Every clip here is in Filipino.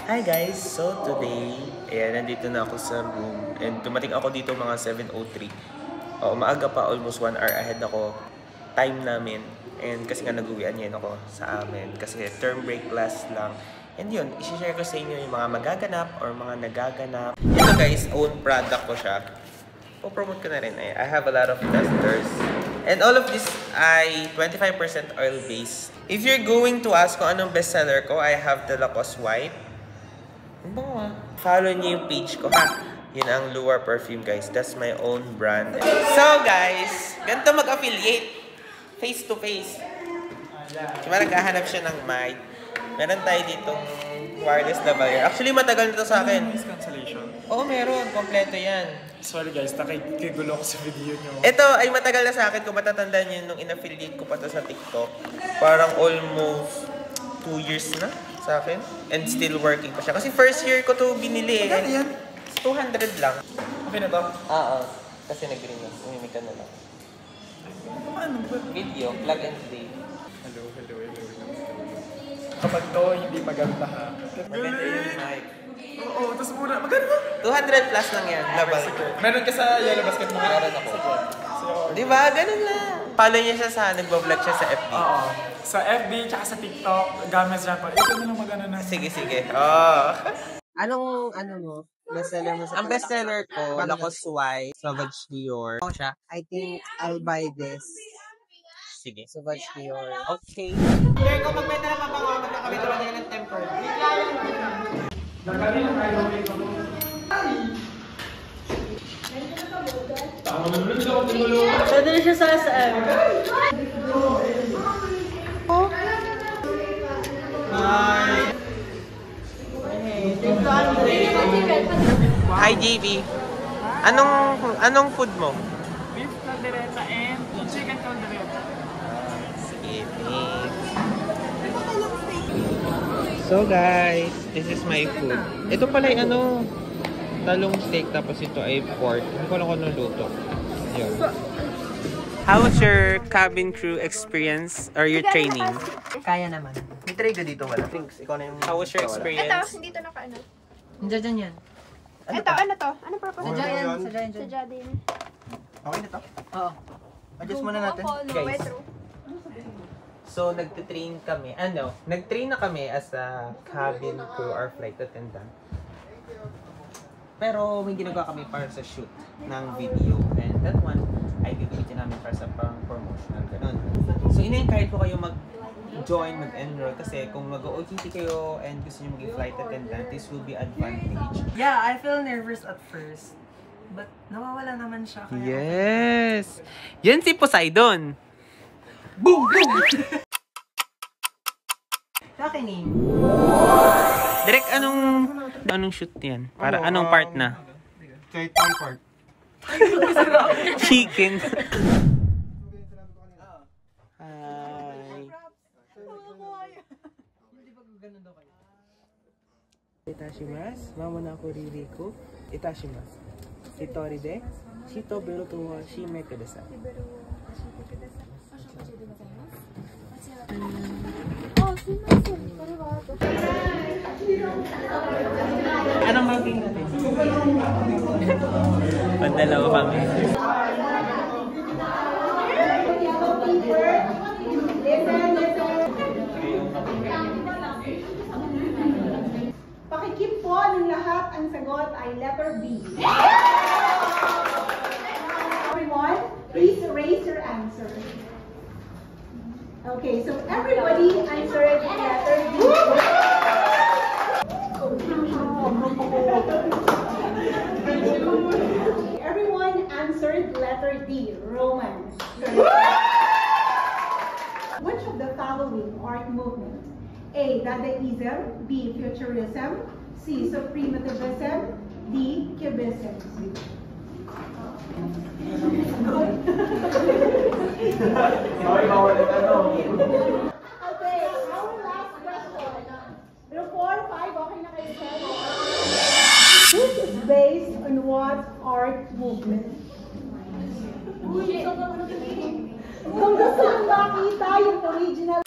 Hi guys! So today, nandito na ako sa room and dumating ako dito mga 7:03. Maaga pa, almost 1 hour ahead ako time namin. And kasi nga nag-uwian ngayon ako sa amin kasi term break class lang. And yun, isi-share ko sa inyo yung mga magaganap or mga nagaganap. Ito guys, own product ko siya. Po-promote ko na rin. I have a lot of testers. And all of this ay 25% oil-based. If you're going to ask kung anong bestseller ko, I have the Lacoste White. Follow niyo yung page ko ha. Yun ang Lure perfume guys. That's my own brand. So guys, ganito mag-affiliate. Face to face. Diba naghahanap siya ng mic. Meron tayo ditong wireless lavalier. Actually matagal na to sa akin. Noise cancellation? Oo, meron. Kompleto yan. Sorry guys, nakikigulo ko sa video nyo. Ito ay matagal na sa akin. Kung matatandaan nyo nung in-affiliate ko pa to sa TikTok. Parang almost 2 years na sa akin. And still working pa siya. Kasi first year ko to binili eh. Ano yan? 200 lang. Okay na to? Oo. Kasi nag-green na. Umimik ka na lang. Paano ba? Video, plug and play. Hello. Kapag to, hindi maganda ha. Maganda yung mic. Oo, tapos muna. Maganda? 200 plus lang yan. Labal. Meron ka sa Yellow Basket mo? Meron ako. So, Diba? Ganun lang. Follow niya siya sa, nagbablog siya sa FB. oo. Sa FB, tsaka sa TikTok, gamit siya pa. Ito na lang maganda na. Sige. Oh. Anong, mo? Bestseller mo sa Ang bestseller ko, Lacoste White, Sauvage Dior. Ako siya. I think I'll buy this. Sige. Sauvage Dior. Okay. Kaya kung magbenta na mabango, magkakabit naman tayo ng temper. Pwede na siya sa SM. Hi, JB. Anong food mo? Beef caldereta and chicken caldereta. Sige, thanks. So guys, this is my food. Ito pala ay talong steak tapos ito ay pork. Hindi ko alam kung anong luto. Yun. How was your cabin crew experience or your training? Kaya naman. May tray ka dito, wala. Thanks, ikaw na yung... How was your experience? Ito, hindi to naka-ano. Diyan yan. Ito, ano to? Ano purpose? Sadya yan. Sadya din. Okay na to? Oo. Adjust muna natin. Guys. So, nagtitrain kami. Nagtrain na kami as a cabin crew or flight attendant. Pero may ginagawa kami para sa shoot ng video. And that one, ay gagamitin namin para sa promotional, ganun. So, ina-encourage ko kayo mag-join, mag-enroll. Kasi kung mag-OJT kayo and gusto nyo maging flight attendant, this will be advantage. Yeah, I feel nervous at first. But nawawala naman siya. Kaya Yes! Yan si Poseidon! boom! Nakinig. Direk, anong shoot yan? Para anong part na? Kahit ang part. Chicken. Hi. Itashimasu. Mamo na ako ririko. Itashimasu. Hitori de hito beru to wa shime kudasai. Anong ranking natin? Pandalawa kami. Pakikip po ng lahat, ang sagot ay letter B. Everyone, please raise your answer. Okay, so everybody answered letter B. Everyone answered letter D, Roman. Which of the following art movement? A. Dadaism. B. Futurism. C. Supremativism. D. Cubism. Okay, our last question. Group 4, 5, okay na kayo, sir? This is based on what art movement? Kung gusto nyo makita yung original.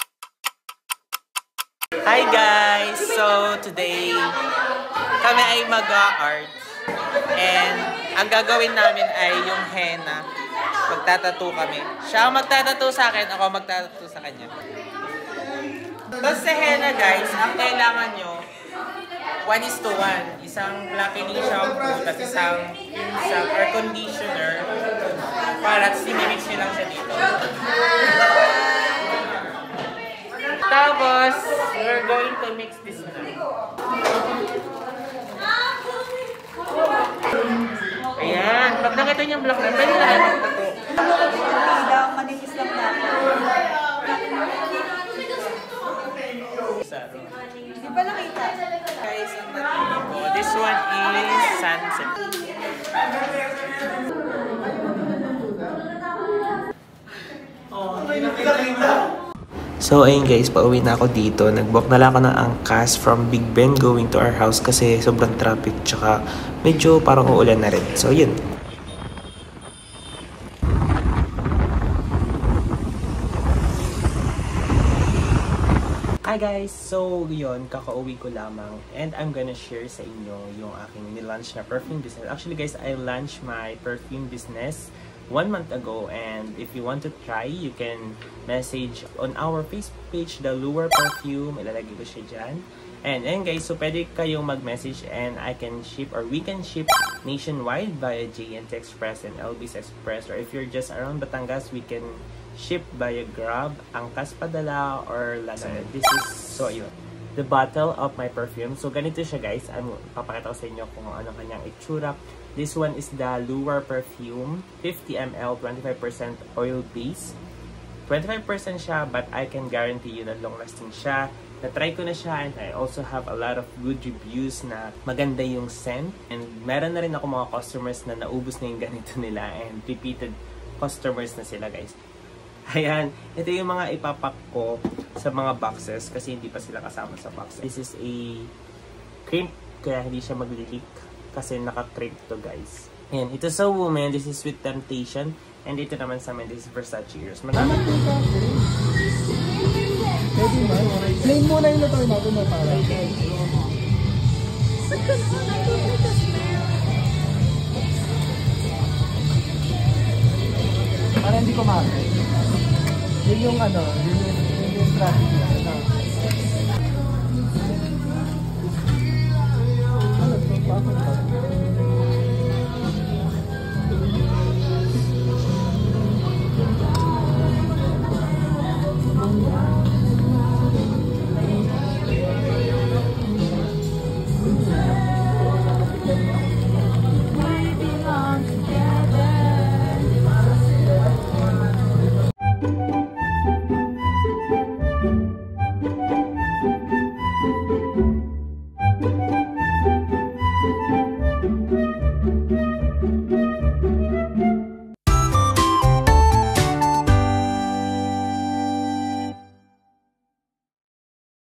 Hi guys! So, today, kami ay mag-art. And ang gagawin namin ay yung henna. Magtatattoo kami. Siya ang magtatattoo sa akin, ako magtatattoo sa kanya. Tapos sa henna guys, ang kailangan nyo, 1:1. Isang blackening shampoo, tapos isang air conditioner. Para simimix nyo lang siya dito. Tapos, we're going to mix this now. Ayan. Pag nakita niyo yung black na, pwede na kayo magtato. Manipis lang na. Di ba nakita? Guys, ang natili ko. This one is sunset. So ayun guys, pauwi na ako dito. Nag-book na lang ako ng angkas from Big Ben going to our house kasi sobrang traffic tsaka medyo parang uulan na rin. So yun. Hi guys! So yun, kakauwi ko lamang and I'm gonna share sa inyo yung aking nilaunch na perfume business. Actually guys, I launched my perfume business 1 month ago, and if you want to try, you can message on our Facebook page, The Lure Perfume. Ilalagay ko siya dyan. And guys, so pwede kayong mag-message and I can ship, or we can ship nationwide via JNT Express and LB's Express. Or if you're just around Batangas, we can ship via Grab, Angkas Padala, or Lazada. This is, so yun, the bottle of my perfume. So ganito siya guys, papakita ko sa inyo kung ano kanyang itsura. This one is the Lure Perfume, 50 ml, 25% oil base. 25% siya, but I can guarantee you na long lasting siya. Na-try ko na siya, and I also have a lot of good reviews na maganda yung scent. And meron na rin ako mga customers na naubos na yung ganito nila, and repeated customers na sila guys. Ayan, ito yung mga ipapak ko sa mga boxes kasi hindi pa sila kasama sa box. This is a crimp, kaya hindi siya mag-leak kasi naka-crimp to guys. Ayan, ito sa women, this is Sweet Temptation. And ito naman sa men, this is Versace Ears. Marami. Plain muna yung lutoy natin na para. Para hindi ko makakit. Yun yung ano, yun yung strategy.